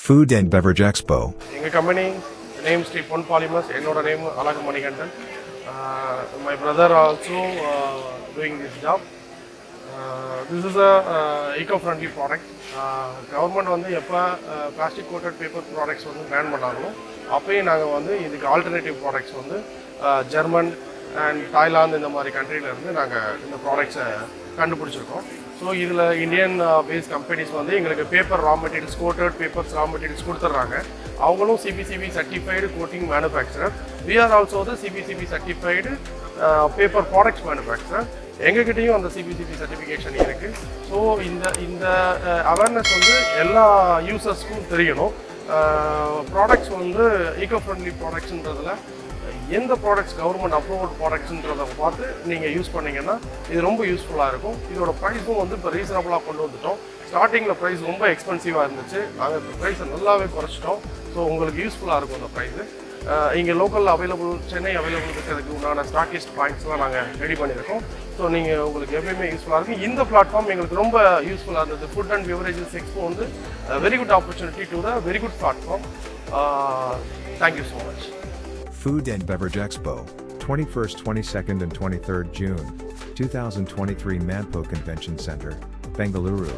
Food and Beverage Expo. எங்கள் company name Sri பொன் polymers. என்னோட name அழகு Manikandan. My brother also doing this job. This is a eco-friendly product. Government வந்து எப்போ plastic coated paper products வந்து pan பண்ணாங்களோ அப்போயும் நாங்கள் வந்து இதுக்கு ஆல்டர்னேட்டிவ் ப்ராடக்ட்ஸ் வந்து ஜெர்மன் அண்ட் தாய்லாந்து இந்த மாதிரி கண்ட்ரிலேருந்து நாங்கள் இந்த ப்ராடக்ட்ஸை கண்டுபிடிச்சிருக்கோம். ஸோ இதில் இந்தியன் பேஸ்ட் கம்பெனிஸ் வந்து எங்களுக்கு paper raw materials coated papers raw materials கொடுத்துட்றாங்க. அவங்களும் CPCB certified coating manufacturer. We are also the CPCB certified paper products manufacturer. எங்ககிட்டையும் அந்த சிபிசிபி சர்டிஃபிகேஷன் இருக்குது. ஸோ இந்த அவேர்னஸ் வந்து எல்லா யூசர்ஸ்க்கும் தெரியணும். ப்ராடக்ட்ஸ் வந்து ஈகோ ஃப்ரெண்ட்லி ப்ராடக்ட்ஸ்ன்றதில் எந்த ப்ராடக்ட்ஸ் கவர்மெண்ட் அப்ரூவ்ட் ப்ராடக்ட்ஸ்ன்றதை பார்த்து நீங்கள் யூஸ் பண்ணிங்கன்னா இது ரொம்ப யூஸ்ஃபுல்லாக இருக்கும். இதோட ப்ரைஸும் வந்து இப்போ ரீசனபுளாக கொண்டு வந்துட்டோம். ஸ்டார்டிங்கில் ப்ரைஸ் ரொம்ப எக்ஸ்பென்சிவாக இருந்துச்சு. நாங்கள் இப்போ ப்ரைஸை நல்லாவே குறைச்சிட்டோம். ஸோ உங்களுக்கு யூஸ்ஃபுல்லாக இருக்கும் அந்த ப்ரைஸு. இங்கே லோக்கலில் அவைலபிள், சென்னை அவைலபிள் இருக்கிறதுக்கு உண்டான ஸ்டாக்கிஸ்ட் பாயிண்ட்ஸ்லாம் நாங்கள் ரெடி பண்ணியிருக்கோம். ஸோ நீங்கள் உங்களுக்கு எப்பயுமே யூஸ்ஃபுல்லாக இருக்கும். இந்த பிளாட்ஃபார்ம் எங்களுக்கு ரொம்ப யூஸ்ஃபுல்லாக இருந்தது. ஃபுட் அண்ட் பெவரேஜஸ் எக்ஸ்போ வந்து very good opportunity to the very good platform. Thank you so much. Food and Beverage Expo, 21st, 22nd and 23rd June, 2023 Manpo Convention Center, Bengaluru.